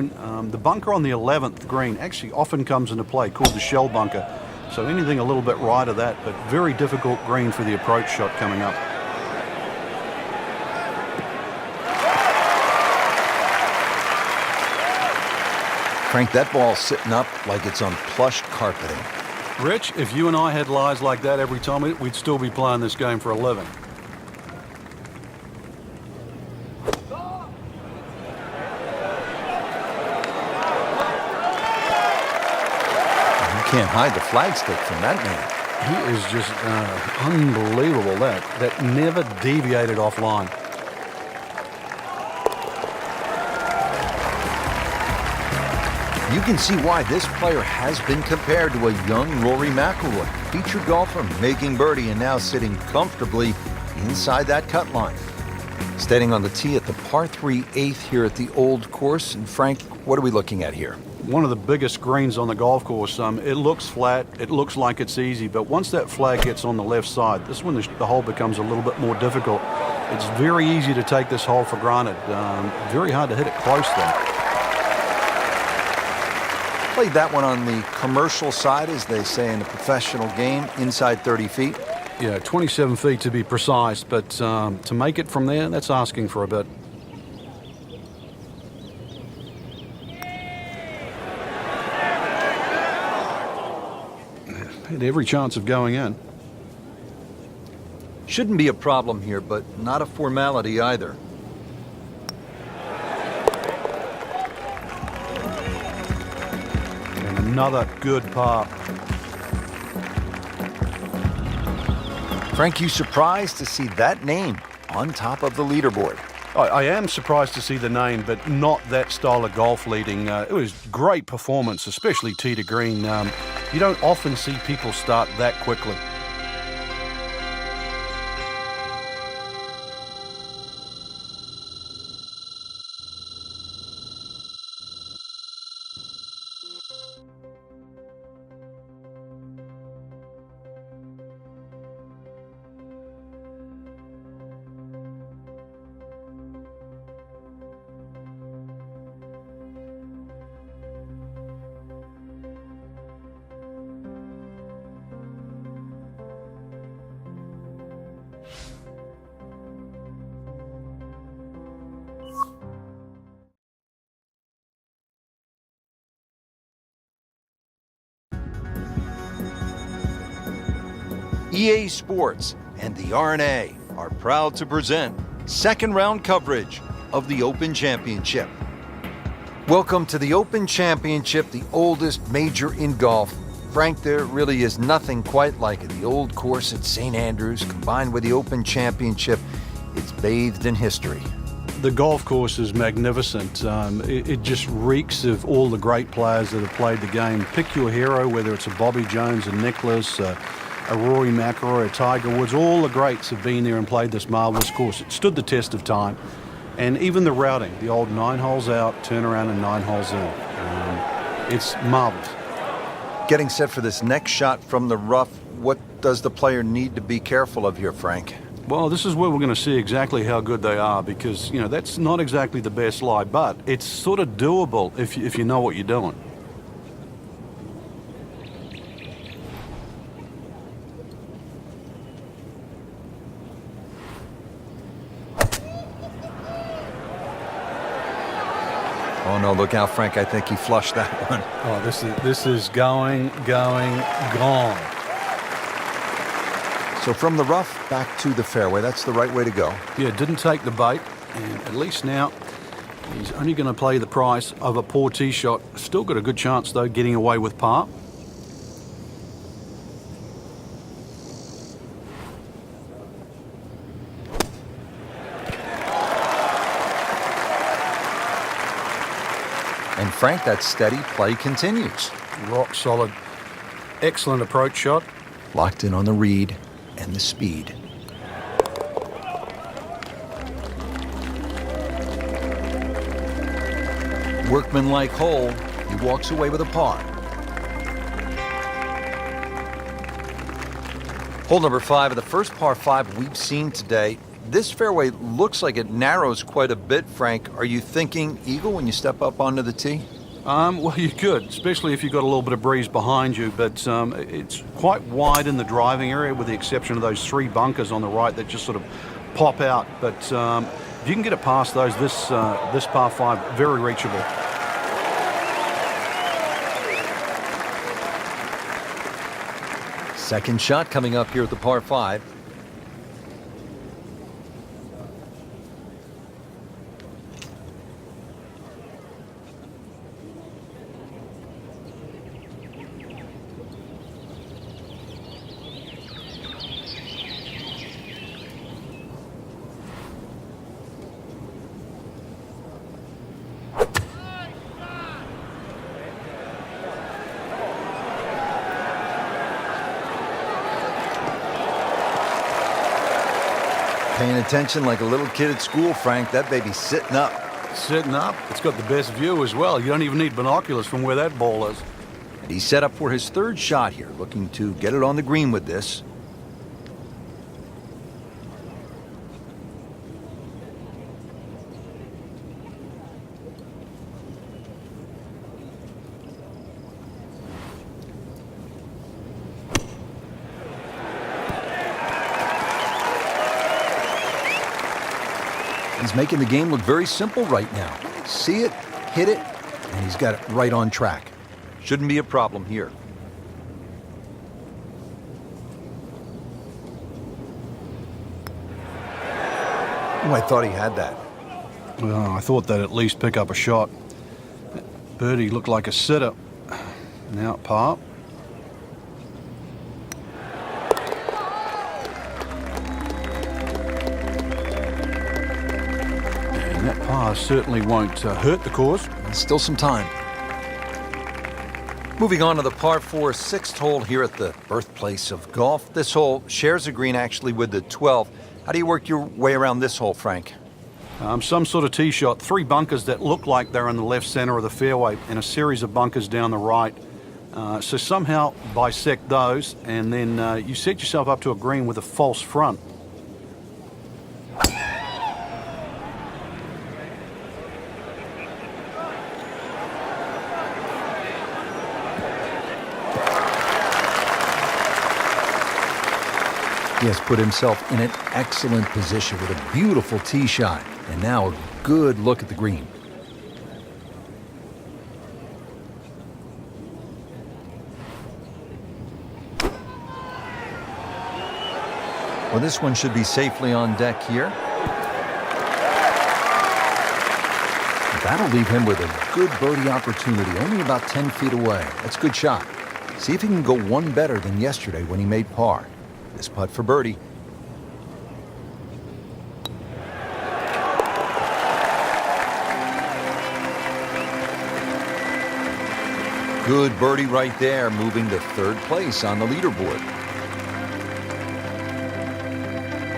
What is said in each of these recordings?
The bunker on the 11th green actually often comes into play, called the shell bunker. So anything a little bit right of that, but very difficult green for the approach shot coming up. Frank, that ball's sitting up like it's on plush carpeting. Rich, if you and I had lies like that every time, we'd still be playing this game for a living. You can't hide the flagstick from that man. He is just unbelievable. That never deviated offline. You can see why this player has been compared to a young Rory McIlroy, featured golfer making birdie and now sitting comfortably inside that cut line. Standing on the tee at the par 3 8th here at the old course. And Frank, what are we looking at here? One of the biggest greens on the golf course. It looks flat, it looks like it's easy, but once that flag gets on the left side, this is when the hole becomes a little bit more difficult. It's very easy to take this hole for granted. Very hard to hit it close though. Played that one on the commercial side, as they say in the professional game, inside 30 feet. Yeah, 27 feet to be precise, but to make it from there, that's asking for a bit. Had every chance of going in. Shouldn't be a problem here, but not a formality either. Another good par. Frank, you surprised to see that name on top of the leaderboard? I am surprised to see the name, but not that style of golf leading. It was great performance, especially tee to green. You don't often see people start that quickly. EA Sports and the R&A are proud to present second round coverage of the Open Championship. Welcome to the Open Championship, the oldest major in golf. Frank, there really is nothing quite like it. The old course at St. Andrews combined with the Open Championship, it's bathed in history. The golf course is magnificent. It just reeks of all the great players that have played the game. Pick your hero, whether it's a Bobby Jones, a Nicklaus, a Rory McIlroy, a Tiger Woods. All the greats have been there and played this marvelous course. It stood the test of time. And even the routing, the old 9 holes out, turn around and 9 holes in. It's marvelous. Getting set for this next shot from the rough, what does the player need to be careful of here, Frank? Well, this is where we're going to see exactly how good they are, because, you know, that's not exactly the best lie, but it's sort of doable if you know what you're doing. Oh no, look out, Frank. I think he flushed that one. Oh, this is going, gone. So from the rough back to the fairway, that's the right way to go. Yeah, didn't take the bait, and at least now he's only going to play the price of a poor tee shot. Still got a good chance, though, getting away with par. And Frank, that steady play continues. Rock solid. Excellent approach shot. Locked in on the read and the speed. Workmanlike hole. He walks away with a par. Hole number 5 of the first par 5 we've seen today. this fairway looks like it narrows quite a bit, Frank. Are you thinking eagle when you step up onto the tee? Well, you could, especially if you've got a little bit of breeze behind you, but it's quite wide in the driving area with the exception of those 3 bunkers on the right that just sort of pop out. But if you can get it past those, this par 5, very reachable. Second shot coming up here at the par 5. Paying attention like a little kid at school, Frank. That baby's sitting up. Sitting up. It's got the best view as well. You don't even need binoculars from where that ball is. And he's set up for his 3rd shot here, looking to get it on the green with this. He's making the game look very simple right now. See it, hit it, and he's got it right on track. Shouldn't be a problem here. Oh, I thought he had that. Well, I thought they'd at least pick up a shot. Birdie looked like a sitter. Now at par. And that par certainly won't hurt the cause. Still some time. Moving on to the par 4 6th hole here at the birthplace of golf. This hole shares a green actually with the 12th. How do you work your way around this hole, Frank? Some sort of tee shot. 3 bunkers that look like they're in the left center of the fairway and a series of bunkers down the right. So somehow bisect those and then you set yourself up to a green with a false front. He has put himself in an excellent position with a beautiful tee shot. And now a good look at the green. Well, this one should be safely on deck here. That'll leave him with a good birdie opportunity, only about 10 feet away. That's a good shot. See if he can go one better than yesterday when he made par. This putt for birdie. Good birdie right there, moving to 3rd place on the leaderboard.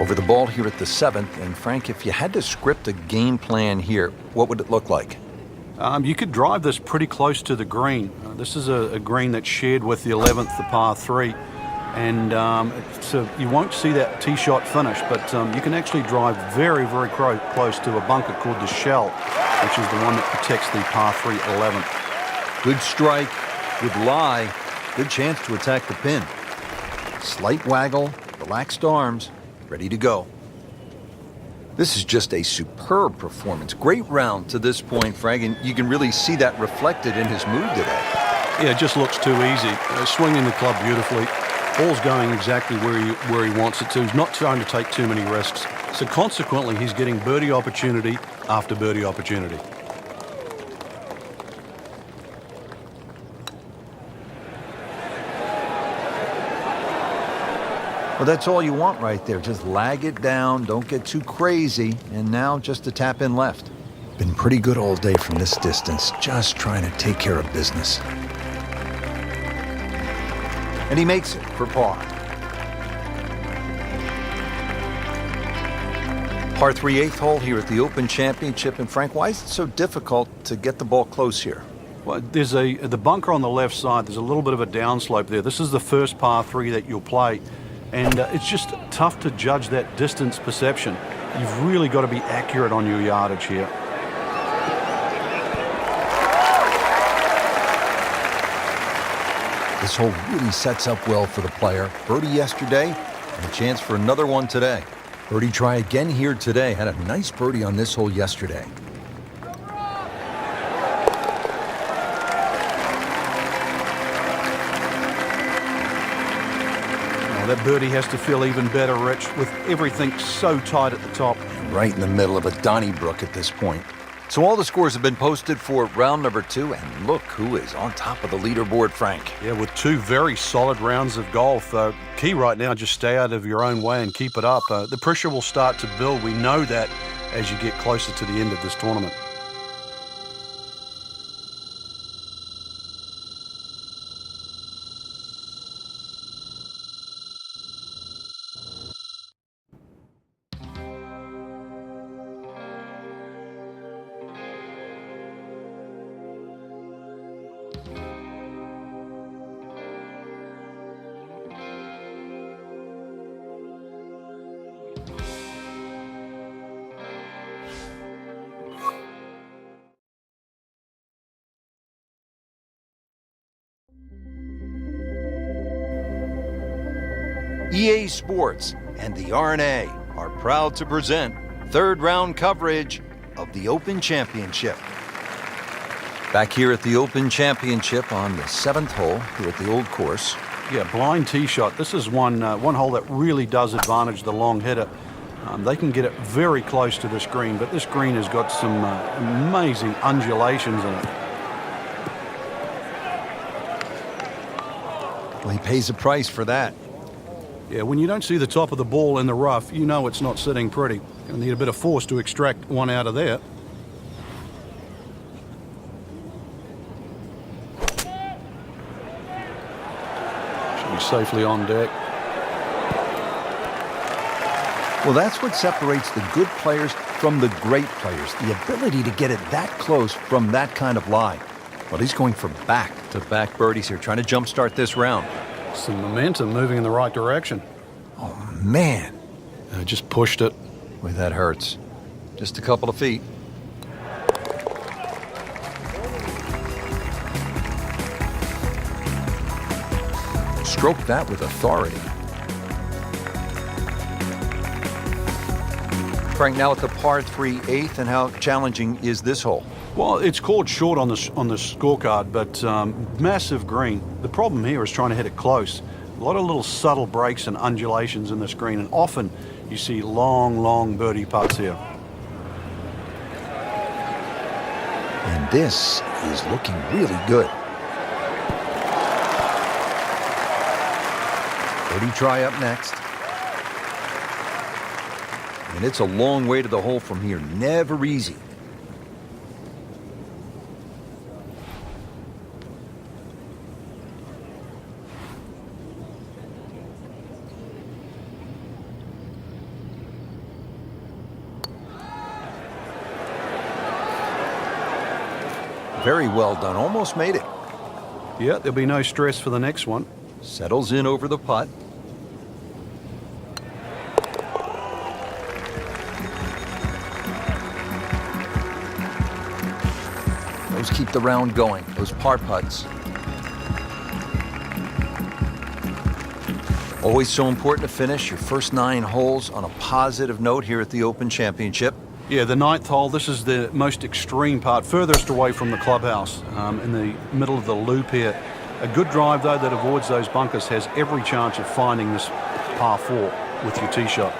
Over the ball here at the 7th, and Frank, if you had to script a game plan here, what would it look like? You could drive this pretty close to the green. This is a green that's shared with the 11th, the par 3. And so you won't see that tee shot finish, but you can actually drive very, very close to a bunker called the shell, which is the one that protects the par 3 11th. Good strike, good lie, good chance to attack the pin. Slight waggle, relaxed arms, ready to go. This is just a superb performance. Great round to this point, Frank, and you can really see that reflected in his mood today. Yeah, it just looks too easy. Swinging the club beautifully. Ball's going exactly where he wants it to. He's not trying to take too many risks. So consequently, he's getting birdie opportunity after birdie opportunity. Well, that's all you want right there. Just lag it down, don't get too crazy, and now just to tap in left. Been pretty good all day from this distance, just trying to take care of business. And he makes it for par. Par 3 8th hole here at the Open Championship. And Frank, why is it so difficult to get the ball close here? Well, there's the bunker on the left side. There's a little bit of a downslope there. This is the first par 3 that you'll play. And it's just tough to judge that distance perception. You've really got to be accurate on your yardage here. This hole really sets up well for the player. Birdie yesterday and a chance for another one today. Birdie try again here today. Had a nice birdie on this hole yesterday. That birdie has to feel even better, Rich, with everything so tight at the top. Right in the middle of a Donnybrook at this point. So all the scores have been posted for round number 2, and look who is on top of the leaderboard, Frank. Yeah, with 2 very solid rounds of golf. Key right now, just stay out of your own way and keep it up. The pressure will start to build. We know that as you get closer to the end of this tournament. EA Sports and the R&A are proud to present third round coverage of the Open Championship. Back here at the Open Championship on the 7th hole here at the old course. Yeah, blind tee shot. This is one hole that really does advantage the long hitter. They can get it very close to this green, but this green has got some amazing undulations in it. Well, he pays a price for that. Yeah, when you don't see the top of the ball in the rough, you know it's not sitting pretty. You'll need a bit of force to extract one out of there. Should be safely on deck. Well, that's what separates the good players from the great players, the ability to get it that close from that kind of lie. Well, he's going for back-to-back birdies here, trying to jumpstart this round. Some momentum moving in the right direction. Oh, man. Just pushed it. Boy, that hurts. Just a couple of feet. Stroke that with authority. Frank, now at the par 3 8th, and how challenging is this hole? Well, it's called short on the scorecard, but massive green. The problem here is trying to hit it close. A lot of little subtle breaks and undulations in this green, and often you see long birdie putts here. And this is looking really good. Birdie try up next. And it's a long way to the hole from here. Never easy. Very well done. Almost made it. Yeah, there'll be no stress for the next one. Settles in over the putt. Those keep the round going, those par putts. Always so important to finish your first 9 holes on a positive note here at the Open Championship. Yeah, the 9th hole, this is the most extreme part, furthest away from the clubhouse, in the middle of the loop here. A good drive, though, that avoids those bunkers has every chance of finding this par 4 with your tee shot.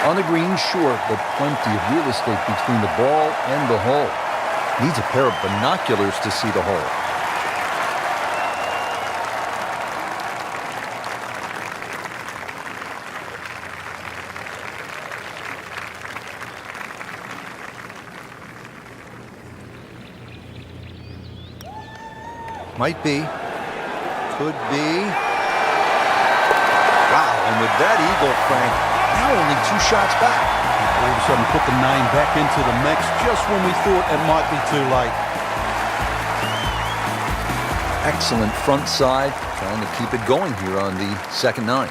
On the green, sure, but plenty of real estate between the ball and the hole. Needs a pair of binoculars to see the hole. Might be. Could be. Wow, and with that eagle, Frank, now only 2 shots back. All of a sudden put the name back into the mix just when we thought it might be too late. Excellent front side, trying to keep it going here on the second 9.